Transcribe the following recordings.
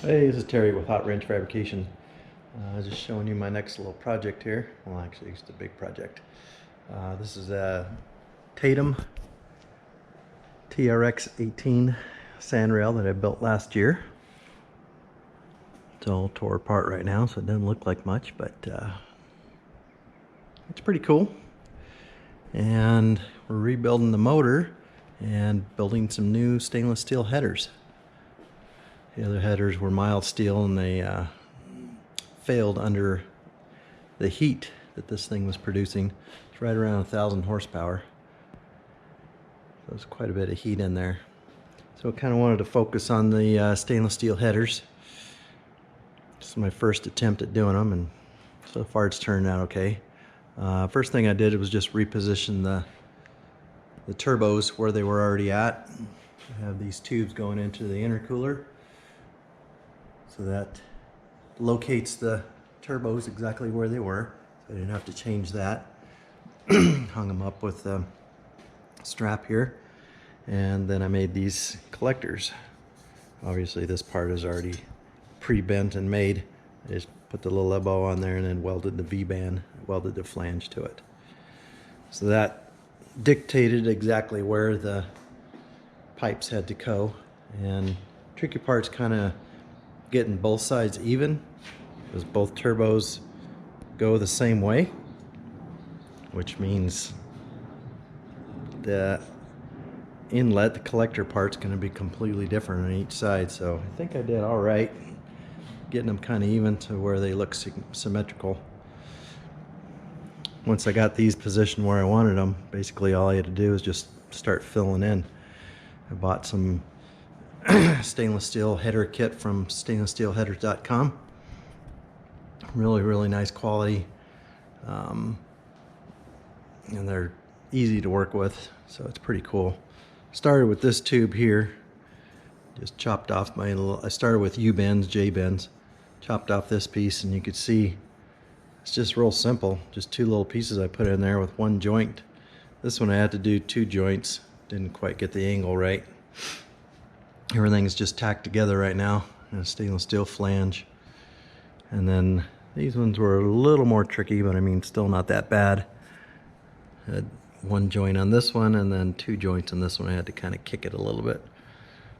Hey, this is Terry with Hot Wrench Fabrication. Just showing you my next little project here. Well, actually, it's a big project. This is a Tatum TRX 18 sandrail that I built last year. It's all tore apart right now, so it doesn't look like much, but it's pretty cool. And we're rebuilding the motor and building some new stainless steel headers. The other headers were mild steel and they failed under the heat that this thing was producing. It's right around 1,000 horsepower. So there's quite a bit of heat in there. So I kind of wanted to focus on the stainless steel headers. This is my first attempt at doing them, and so far it's turned out okay. First thing I did was just reposition the turbos where they were already at. I have these tubes going into the intercooler, so that locates the turbos exactly where they were. So I didn't have to change that. Hung them up with a strap here, and then I made these collectors. Obviously this part is already pre-bent and made. I just put the little elbow on there and then welded the V-band, welded the flange to it. So that dictated exactly where the pipes had to go. And tricky part's kind of getting both sides even, because both turbos go the same way, which means the inlet, the collector part's going to be completely different on each side. So I think I did all right getting them kind of even to where they look symmetrical. Once I got these positioned where I wanted them, basically all I had to do was just start filling in. I bought some stainless steel header kit from stainlesssteelheaders.com. Really nice quality, and they're easy to work with, so it's pretty cool. Started with this tube here, just chopped off my little, I started with U-bends, J-bends, chopped off this piece, and you could see it's just real simple, just two little pieces I put in there with one joint. This one I had to do two joints, didn't quite get the angle right. Everything's just tacked together right now in a stainless steel flange. And then these ones were a little more tricky, but I mean still not that bad. I had one joint on this one and then two joints on this one. I had to kind of kick it a little bit.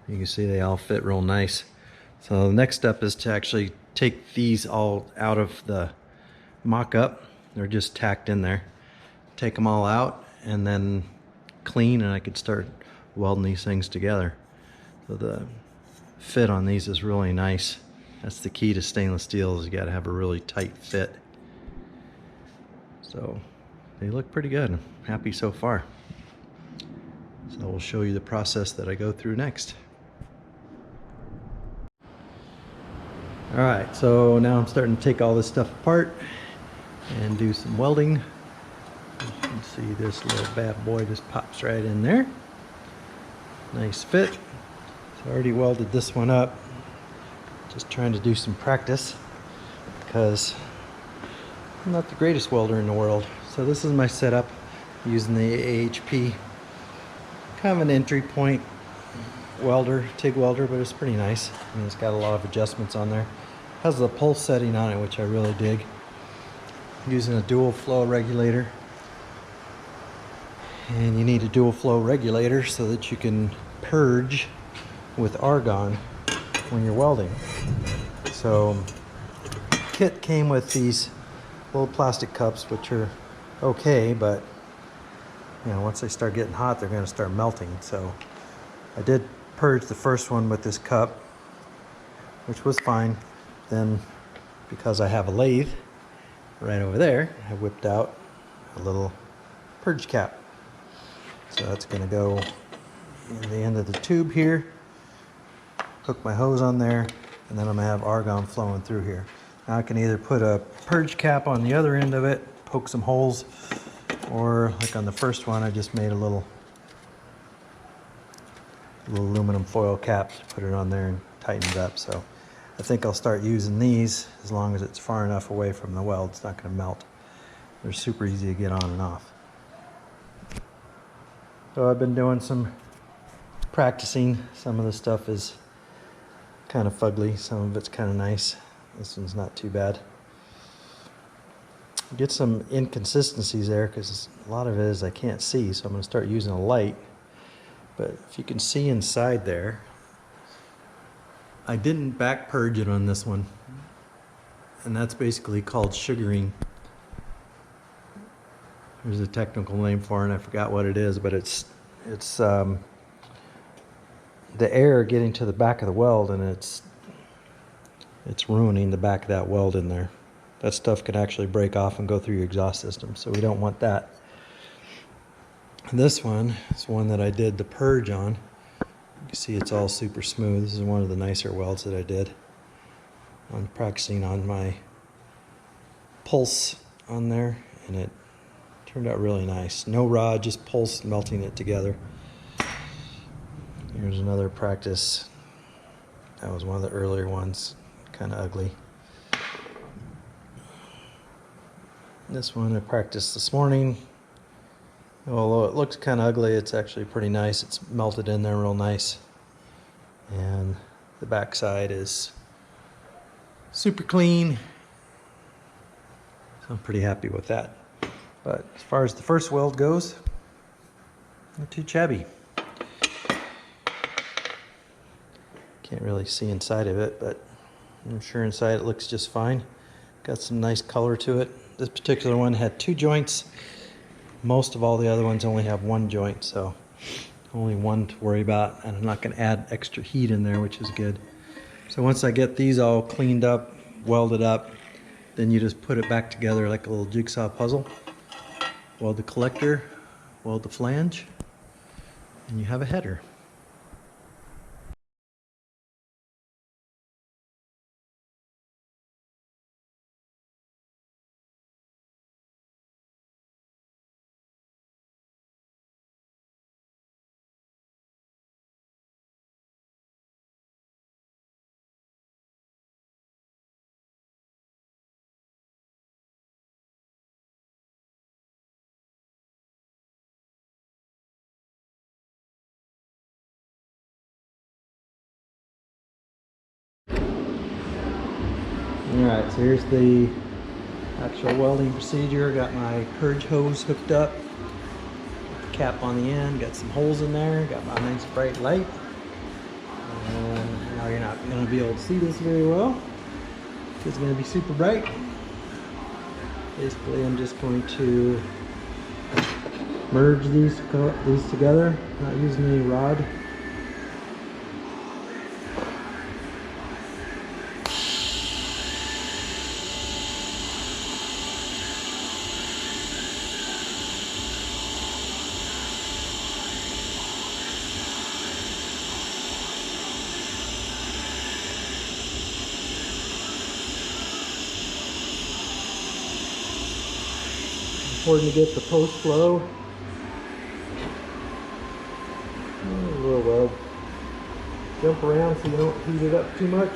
You can see they all fit real nice. So the next step is to actually take these all out of the mock-up. They're just tacked in there. Take them all out and then clean, and I could start welding these things together. So the fit on these is really nice. That's the key to stainless steel, is you got to have a really tight fit. So they look pretty good. I'm happy so far. So we'll show you the process that I go through next. Alright, so now I'm starting to take all this stuff apart and do some welding. You can see this little bad boy just pops right in there. Nice fit. So I already welded this one up. Just trying to do some practice because I'm not the greatest welder in the world. So this is my setup using the AHP. Kind of an entry point welder, TIG welder, but it's pretty nice. I mean, it's got a lot of adjustments on there. It has the pulse setting on it, which I really dig. Using a dual flow regulator. And you need a dual flow regulator so that you can purge with argon when you're welding. So the kit came with these little plastic cups, which are okay, but you know, once they start getting hot, they're going to start melting. So I did purge the first one with this cup, which was fine. Then, because I have a lathe right over there, I whipped out a little purge cap. So that's going to go in the end of the tube here. Hook my hose on there, and then I'm going to have argon flowing through here. Now I can either put a purge cap on the other end of it, poke some holes, or like on the first one I just made a little aluminum foil cap to put it on there and tighten it up. So I think I'll start using these as long as it's far enough away from the weld. It's not going to melt. They're super easy to get on and off. So I've been doing some practicing. Some of the stuff is kind of fugly, some of it's kind of nice. This one's not too bad. Get some inconsistencies there because a lot of it is I can't see, so I'm going to start using a light. But if you can see inside there, I didn't back purge it on this one, and that's basically called sugaring. There's a technical name for it, and I forgot what it is, but it's the air getting to the back of the weld, and it's ruining the back of that weld in there. That stuff could actually break off and go through your exhaust system, so we don't want that. This one is one that I did the purge on. You can see it's all super smooth. This is one of the nicer welds that I did. I'm practicing on my pulse on there, and it turned out really nice. No rod, just pulse melting it together. Here's another practice. That was one of the earlier ones, kind of ugly. This one I practiced this morning. Although it looks kind of ugly, it's actually pretty nice. It's melted in there real nice. And the back side is super clean. So I'm pretty happy with that. But as far as the first weld goes, not too shabby. Can't really see inside of it, but I'm sure inside it looks just fine. Got some nice color to it. This particular one had 2 joints. Most of all the other ones only have 1 joint, so only one to worry about. And I'm not going to add extra heat in there, which is good. So once I get these all cleaned up, welded up, then you just put it back together like a little jigsaw puzzle. Weld the collector, weld the flange, and you have a header. Alright, so here's the actual welding procedure. Got my purge hose hooked up, cap on the end, got some holes in there, got my nice bright light. And now you're not going to be able to see this very well. It's going to be super bright. Basically, I'm just going to merge these together, not using any rod. Important to get the post flow. A little weld. Jump around so you don't heat it up too much.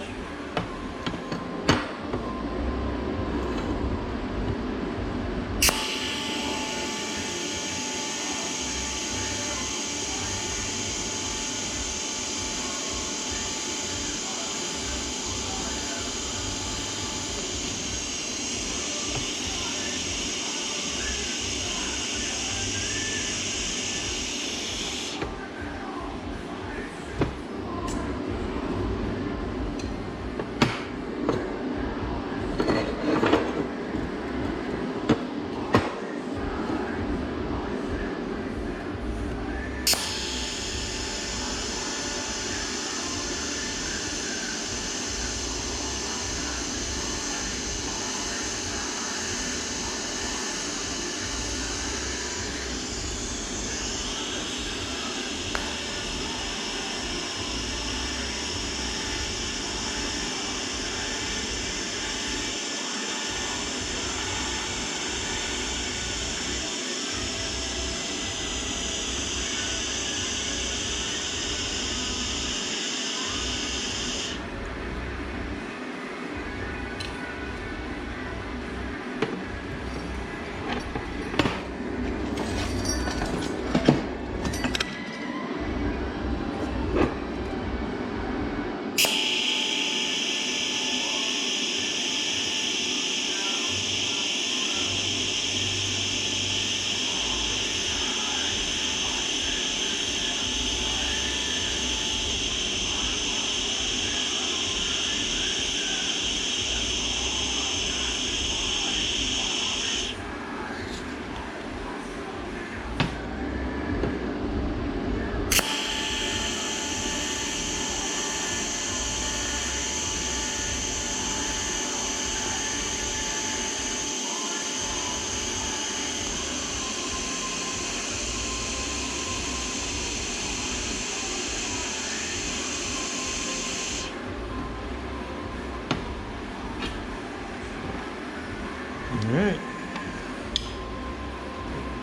Alright.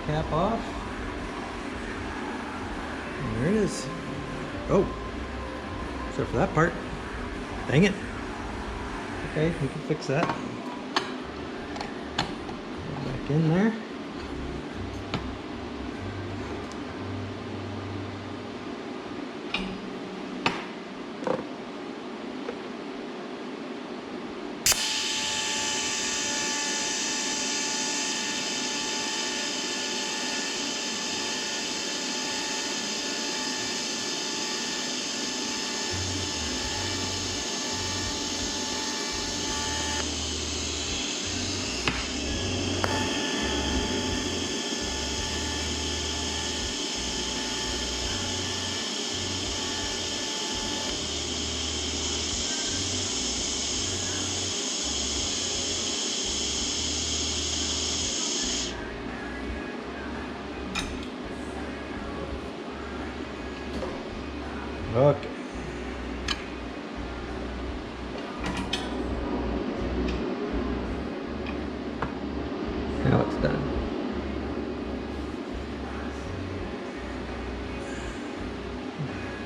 Cap off. And there it is. Oh. Except for that part. Dang it. Okay, we can fix that. Go back in there. Okay. Now it's done.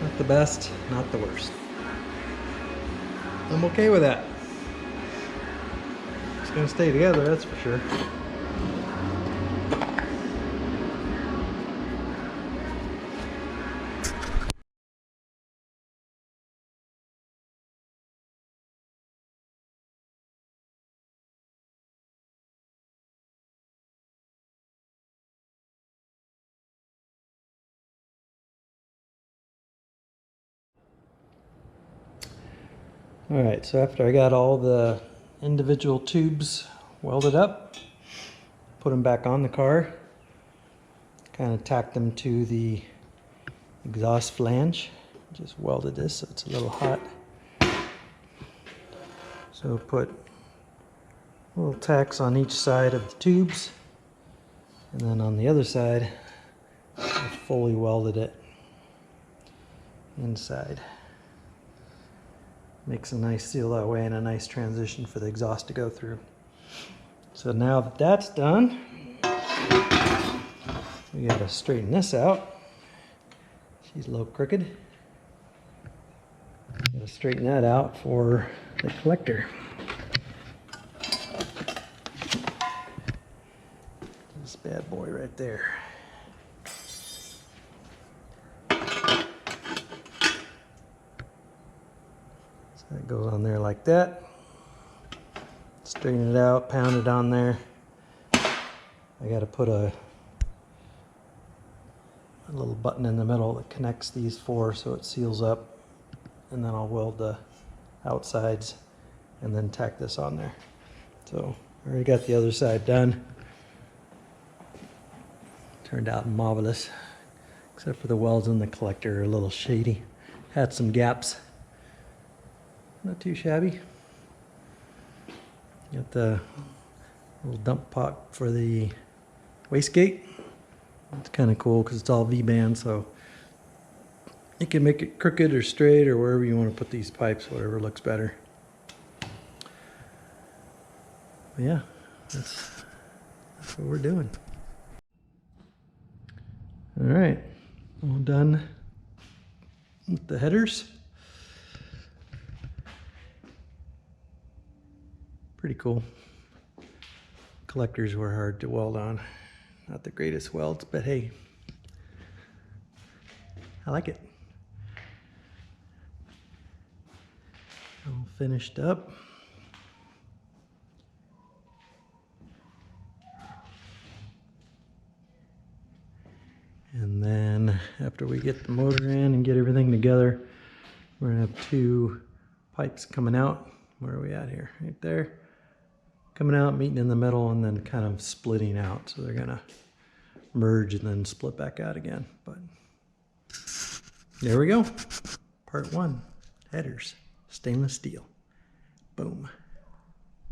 Not the best, not the worst. I'm okay with that. It's gonna stay together, that's for sure. All right, so after I got all the individual tubes welded up, put them back on the car, kind of tacked them to the exhaust flange. Just welded this so it's a little hot. So put little tacks on each side of the tubes, and then on the other side, I fully welded it inside. Makes a nice seal that way and a nice transition for the exhaust to go through. So now that that's done, we gotta straighten this out. She's a little crooked. Gotta straighten that out for the collector. This bad boy right there. That goes on there like that. Straighten it out, pound it on there. I got to put a little button in the middle that connects these four so it seals up, and then I'll weld the outsides and then tack this on there. So I already got the other side done. Turned out marvelous, except for the welds in the collector are a little shady. Had some gaps. Not too shabby. Got the little dump pot for the wastegate. It's kind of cool because it's all V-band, so you can make it crooked or straight or wherever you want to put these pipes, whatever looks better. But yeah, that's what we're doing. All right, all done with the headers. Pretty cool. Collectors were hard to weld on. Not the greatest welds, but hey, I like it. All finished up. And then after we get the motor in and get everything together, we're gonna have two pipes coming out. Where are we at here? Right there. Coming out, meeting in the middle, and then kind of splitting out. So they're gonna merge and then split back out again. But there we go. Part one, headers, stainless steel. Boom.